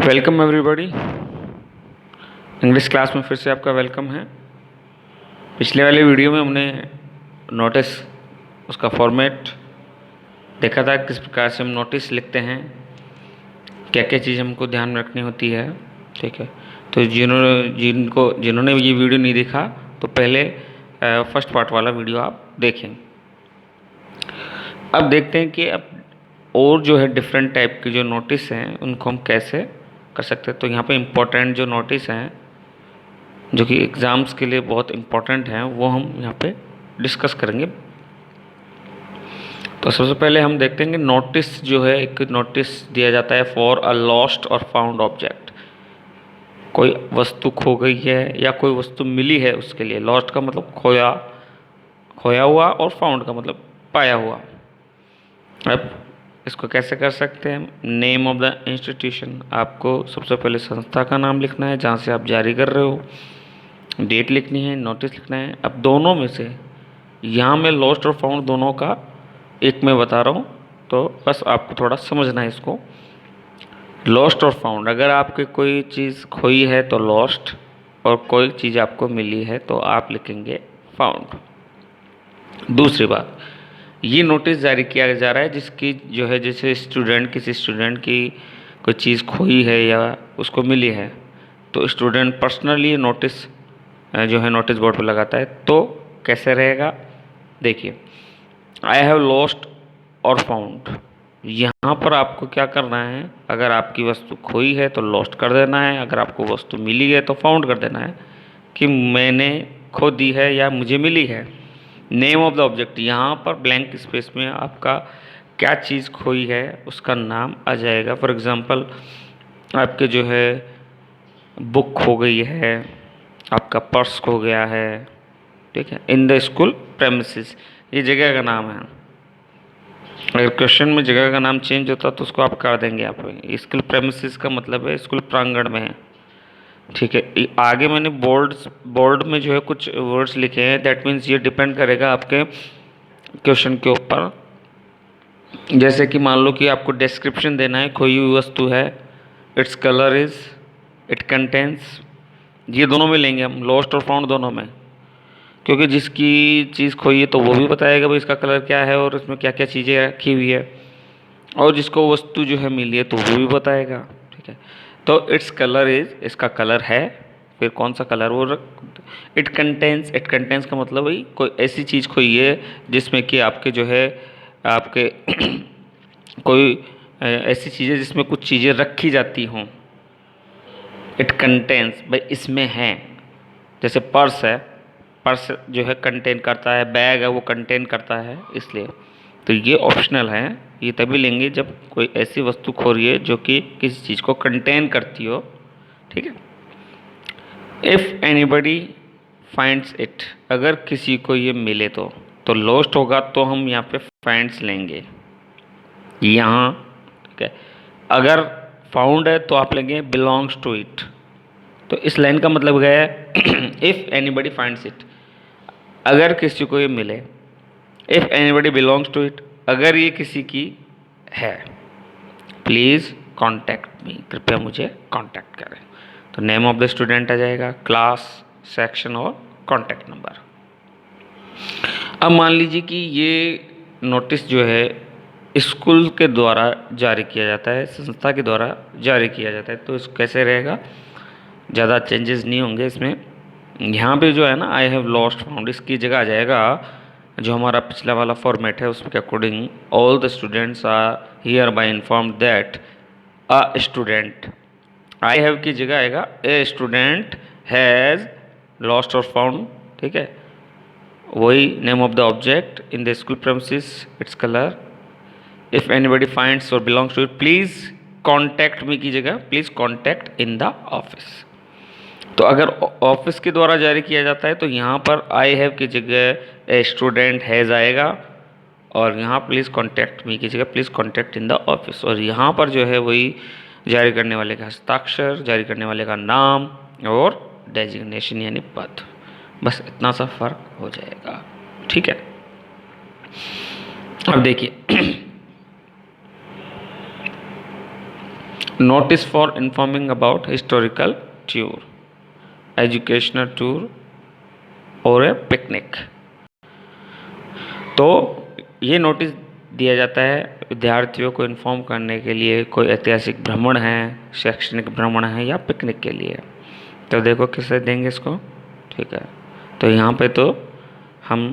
Welcome everybody. English class में फिर से आपका वेलकम है। पिछले वाले वीडियो में हमने नोटिस उसका फॉर्मेट देखा था, किस प्रकार से हम नोटिस लिखते हैं, क्या क्या चीज़ हमको ध्यान में रखनी होती है। ठीक है, तो जिन्होंने ये वीडियो नहीं देखा तो पहले फर्स्ट पार्ट वाला वीडियो आप देखें। अब देखते हैं कि अब और जो है डिफरेंट टाइप के जो नोटिस हैं उनको हम कैसे कर सकते हैं। तो यहाँ पे इम्पोर्टेंट जो नोटिस हैं जो कि एग्ज़ाम्स के लिए बहुत इम्पोर्टेंट हैं वो हम यहाँ पे डिस्कस करेंगे। तो सबसे पहले हम देखते हैं कि नोटिस जो है, एक नोटिस दिया जाता है फॉर अ लॉस्ट और फाउंड ऑब्जेक्ट। कोई वस्तु खो गई है या कोई वस्तु मिली है, उसके लिए लॉस्ट का मतलब खोया हुआ और फाउंड का मतलब पाया हुआ। अब इसको कैसे कर सकते हैं? नेम ऑफ द इंस्टीट्यूशन, आपको सबसे पहले संस्था का नाम लिखना है जहाँ से आप जारी कर रहे हो, डेट लिखनी है, नोटिस लिखना है। अब दोनों में से यहाँ मैं लॉस्ट और फाउंड दोनों का एक में बता रहा हूँ, तो बस आपको थोड़ा समझना है इसको। लॉस्ट और फाउंड, अगर आपकी कोई चीज़ खोई है तो लॉस्ट, और कोई चीज़ आपको मिली है तो आप लिखेंगे फाउंड। दूसरी बात, ये नोटिस जारी किया जा रहा है जिसकी जो है, जैसे किसी स्टूडेंट की कोई चीज़ खोई है या उसको मिली है, तो स्टूडेंट पर्सनली नोटिस जो है नोटिस बोर्ड पर लगाता है। तो कैसे रहेगा देखिए, आई हैव लॉस्ट और फाउंड। यहाँ पर आपको क्या करना है, अगर आपकी वस्तु खोई है तो लॉस्ट कर देना है, अगर आपको वस्तु मिली है तो फाउंड कर देना है कि मैंने खो दी है या मुझे मिली है। नेम ऑफ द ऑब्जेक्ट, यहाँ पर ब्लैंक स्पेस में आपका क्या चीज़ खोई है उसका नाम आ जाएगा। फॉर एग्ज़ाम्पल, आपके जो है बुक खो गई है, आपका पर्स खो गया है, ठीक है। इन द स्कूल प्रेमिसेस, ये जगह का नाम है। अगर क्वेश्चन में जगह का नाम चेंज होता तो उसको आप कर देंगे। आप स्कूल प्रेमिसेस का मतलब है स्कूल प्रांगण में है, ठीक है। आगे मैंने बोर्ड में जो है कुछ वर्ड्स लिखे हैं, दैट मीन्स ये डिपेंड करेगा आपके क्वेश्चन के ऊपर। जैसे कि मान लो कि आपको डिस्क्रिप्शन देना है, खोई हुई वस्तु है, its colour is, it contains, ये दोनों में लेंगे हम, लॉस्ट और फाउंड दोनों में, क्योंकि जिसकी चीज़ खोई है तो वो भी बताएगा भाई इसका कलर क्या है और इसमें क्या क्या चीज़ें रखी हुई है, और जिसको वस्तु जो है मिली है तो वो भी बताएगा, ठीक है। तो इट्स कलर इज, इसका कलर है, फिर कौन सा कलर वो इट कंटेंस, इट कंटेंस का मतलब भाई कोई ऐसी चीज़ खोई है जिसमें कि आपके जो है आपके कोई ऐसी चीज़ें जिसमें कुछ चीज़ें रखी जाती हों। इट कंटेंस भाई इसमें है, जैसे पर्स है, पर्स जो है कंटेन करता है, बैग है वो कंटेन करता है, इसलिए। तो ये ऑप्शनल है, ये तभी लेंगे जब कोई ऐसी वस्तु खो रही है जो कि किसी चीज़ को कंटेन करती हो, ठीक है। इफ़ एनीबडी फाइंड्स इट, अगर किसी को ये मिले तो लॉस्ट होगा तो हम यहाँ पे फाइंड्स लेंगे यहाँ, ठीक है। अगर फाउंड है तो आप लेंगे बिलोंग्स टू इट। तो इस लाइन का मतलब क्या है? इफ़ एनीबडी फाइंड्स इट, अगर किसी को ये मिले, if anybody belongs to it, अगर ये किसी की है, प्लीज़ कॉन्टैक्ट मी, कृपया मुझे कॉन्टैक्ट करें। तो नेम ऑफ द स्टूडेंट आ जाएगा, क्लास, सेक्शन और कॉन्टैक्ट नंबर। अब मान लीजिए कि ये नोटिस जो है स्कूल के द्वारा जारी किया जाता है, संस्था के द्वारा जारी किया जाता है, तो इस कैसे रहेगा, ज़्यादा चेंजेस नहीं होंगे इसमें। यहाँ पे जो है ना, आई हैव लॉस्ट फाउंड, इसकी जगह आ जाएगा जो हमारा पिछला वाला फॉर्मेट है उसके according, all the students are here bye informed that a student, I have की जगह आएगा ए स्टूडेंट हैज़ लॉस्ट और फाउंड, ठीक है। वही name of the object in the school premises, its colour, if anybody finds और belongs to it, please contact me की जगह please contact in the office. तो अगर ऑफिस के द्वारा जारी किया जाता है तो यहाँ पर आई हैव की जगह ए स्टूडेंट हैज़ आएगा, और यहाँ प्लीज़ कॉन्टैक्ट मी की जगह please contact in the office. और यहाँ पर जो है वही जारी करने वाले का हस्ताक्षर, जारी करने वाले का नाम और डेजिग्नेशन यानी पद, बस इतना सा फर्क हो जाएगा, ठीक है। अब देखिए notice for informing about historical tour, educational tour और ए पिकनिक। तो ये नोटिस दिया जाता है विद्यार्थियों को इन्फॉर्म करने के लिए, कोई ऐतिहासिक भ्रमण है, शैक्षणिक भ्रमण है या पिकनिक के लिए। तो देखो किससे देंगे इसको, ठीक है। तो यहाँ पे तो हम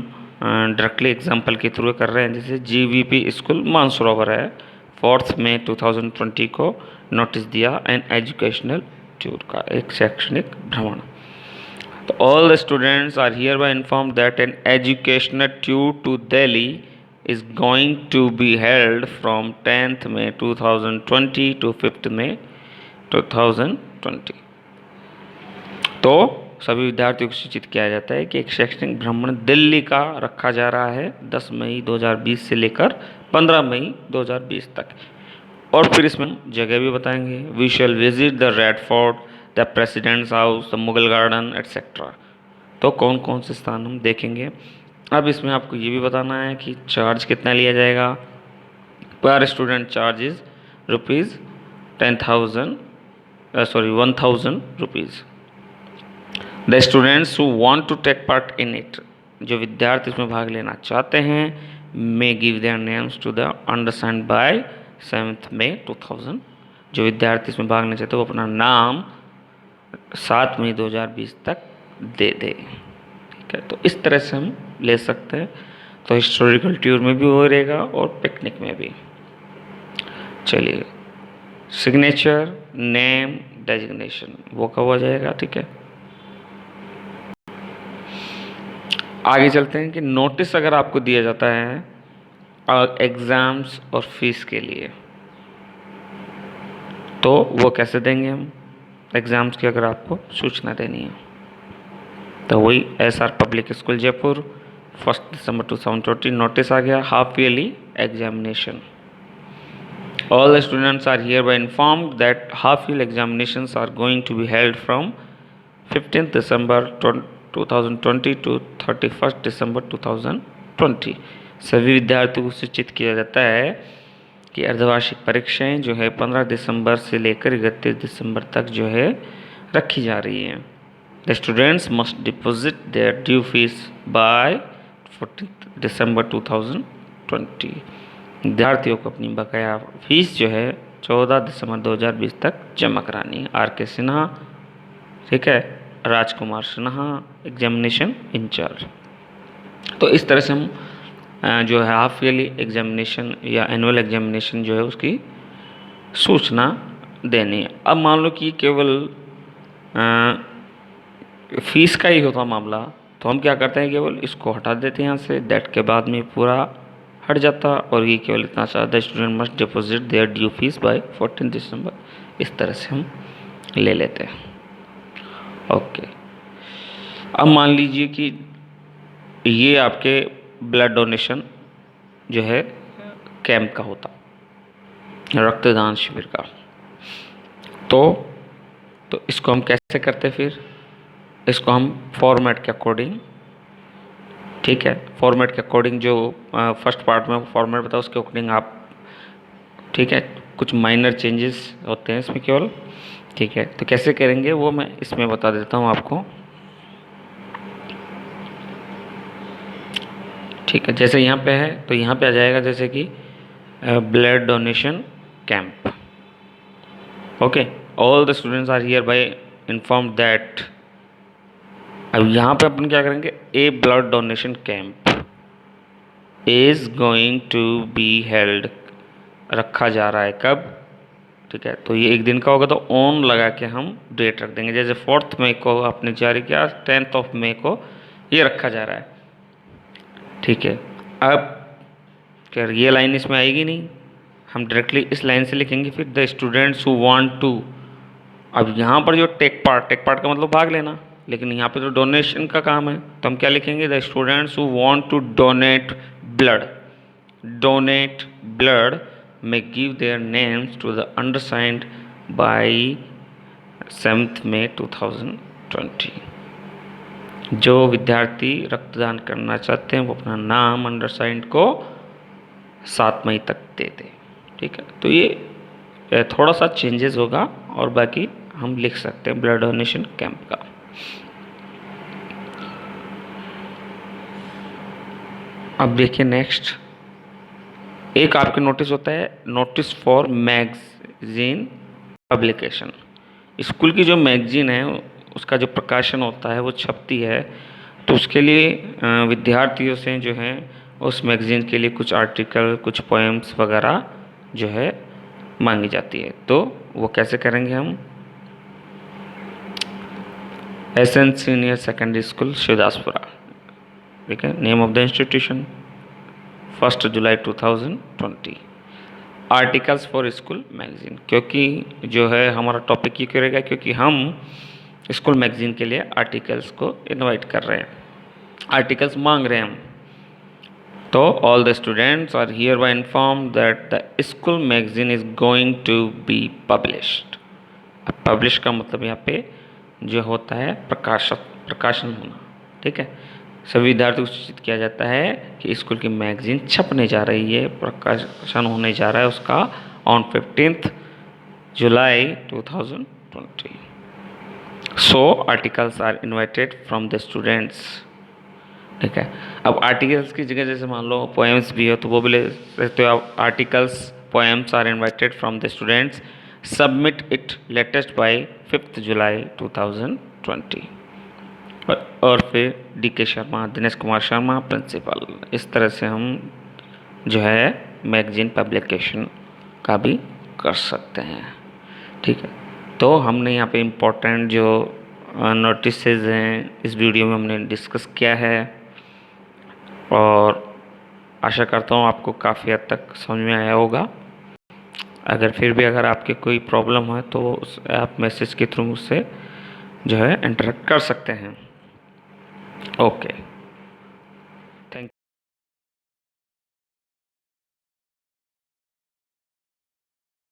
डायरेक्टली एग्जाम्पल के थ्रू कर रहे हैं। जैसे GVP स्कूल मानसरोवर है, 4 मई 2020 को नोटिस दिया एन एजुकेशनल टूर का, एक शैक्षणिक भ्रमण। तो all the students are hereby informed that an educational tour to Delhi is going to be held from 10th May 2020 to 5th May 2020। तो सभी विद्यार्थियों को सूचित किया जाता है कि एक शैक्षणिक भ्रमण दिल्ली का रखा जा रहा है 10 मई 2020 से लेकर 15 मई 2020 तक। और फिर इसमें जगह भी बताएंगे। We shall visit the Red Fort, the President's House, the Mughal Garden etcetera. तो कौन कौन से स्थान हम देखेंगे। अब इसमें आपको ये भी बताना है कि चार्ज कितना लिया जाएगा। पर student charge is ₹10,000 1,000 rupees. The students who want to take part in it, जो विद्यार्थी इसमें भाग लेना चाहते हैं, may give their names to the undersigned by 7 May 2000। जो विद्यार्थी इसमें भाग लेना चाहते हैं वो अपना नाम 7 मई 2020 तक दे दे, ठीक है। तो इस तरह से हम ले सकते हैं। तो हिस्टोरिकल टूर में भी वो रहेगा और पिकनिक में भी। चलिए, सिग्नेचर, नेम, डेजिग्नेशन वो कब हो जाएगा, ठीक है। आगे चलते हैं कि नोटिस अगर आपको दिया जाता है एग्ज़ाम्स और फीस के लिए, तो वो कैसे देंगे हम। एग्ज़ाम्स की अगर आपको सूचना देनी है तो वही SR public school Jaipur 1 December 2020 notice आ गया, half yearly examination. All the students are here bye informed that half yearly examinations are going to be held from 15 December 2020 to 31 December 2020। सभी विद्यार्थियों को सूचित किया जाता है कि अर्धवार्षिक परीक्षाएं जो है 15 दिसंबर से लेकर 31 दिसंबर तक जो है रखी जा रही हैं। The students must deposit their due fees by 14 December 2020। विद्यार्थियों को अपनी बकाया फीस जो है 14 दिसंबर 2020 तक जमा करानी है। RK सिन्हा, ठीक है, राजकुमार सिन्हा, एग्जामिनेशन इंचार्ज। तो इस तरह से हम जो है हाफ ईयरली एग्जामिनेशन या एनुअल एग्जामिनेशन जो है उसकी सूचना देनी है। अब मान लो कि केवल फीस का ही होता मामला, तो हम क्या करते हैं, केवल इसको हटा देते हैं यहाँ से, दैट के बाद में पूरा हट जाता और ये केवल इतना चाहता है student must deposit their due fees by 14 December. इस तरह से हम ले लेते हैं। ओके, अब मान लीजिए कि ये आपके ब्लड डोनेशन जो है कैंप का होता, रक्तदान शिविर का। तो इसको हम कैसे करते फिर, इसको हम फॉर्मेट के अकॉर्डिंग, ठीक है, फॉर्मेट के अकॉर्डिंग जो फर्स्ट पार्ट में फॉर्मेट बताओ उसके अकॉर्डिंग आप, ठीक है, कुछ माइनर चेंजेस होते हैं इसमें केवल, ठीक है। तो कैसे करेंगे वो मैं इसमें बता देता हूँ आपको, ठीक है। जैसे यहाँ पे है तो यहाँ पे आ जाएगा जैसे कि blood donation camp. Okay, all the students are here bye informed that. अब यहाँ पे अपन क्या करेंगे, a blood donation camp is going to be held, रखा जा रहा है कब, ठीक है। तो ये एक दिन का होगा तो ऑन लगा के हम डेट रख देंगे। जैसे 4 मई को आपने जारी किया, 10 मई को ये रखा जा रहा है, ठीक है। अब क्या ये लाइन इसमें आएगी नहीं, हम डायरेक्टली इस लाइन से लिखेंगे फिर the students who want to. अब यहाँ पर जो टेक पार्ट का मतलब भाग लेना, लेकिन यहाँ पे तो डोनेशन का काम है, तो हम क्या लिखेंगे, the students who want to donate blood may give their names to the undersigned by 7 May 2020। जो विद्यार्थी रक्तदान करना चाहते हैं वो अपना नाम अंडरसाइंड को 7 मई तक दे दें, ठीक है। तो ये थोड़ा सा चेंजेस होगा और बाकी हम लिख सकते हैं ब्लड डोनेशन कैंप का। अब देखिए नेक्स्ट, एक आपके नोटिस होता है notice for magazine publication. School की जो मैगजीन है उसका जो प्रकाशन होता है वो छपती है, तो उसके लिए विद्यार्थियों से जो है उस मैगजीन के लिए कुछ आर्टिकल, कुछ पोएम्स वगैरह जो है मांगी जाती है। तो वो कैसे करेंगे हम? SN senior secondary school Shivdaspura, ठीक है, name of the institution 1 July 2020। Articles for school magazine, क्योंकि जो है हमारा टॉपिक ये करेगा क्योंकि हम स्कूल मैगजीन के लिए आर्टिकल्स को इनवाइट कर रहे हैं, आर्टिकल्स मांग रहे हैं हम। तो all the students are here bye inform that the school magazine is going to be published. अब पब्लिश का मतलब यहाँ पे जो होता है प्रकाशन होना, ठीक है। सभी विद्यार्थियों को सूचित किया जाता है कि स्कूल की मैगजीन छपने जा रही है, प्रकाशन होने जा रहा है उसका on 15 July 2020। So articles are invited from the students, ठीक है। अब आर्टिकल्स की जगह जैसे मान लो पोएम्स भी हो तो वो भी ले सकते हो आप। Articles poems are invited from the students, submit it latest by 5 July 2020। और फिर DK शर्मा, दिनेश कुमार शर्मा प्रिंसिपल, इस तरह से हम जो है मैगजीन पब्लिकेशन का भी कर सकते हैं, ठीक है। तो हमने यहाँ पे इम्पोर्टेंट जो नोटिसेज हैं इस वीडियो में हमने डिस्कस किया है, और आशा करता हूँ आपको काफ़ी हद तक समझ में आया होगा। अगर आपके कोई प्रॉब्लम है तो आप मैसेज के थ्रू मुझसे जो है इंटरेक्ट कर सकते हैं। ओके।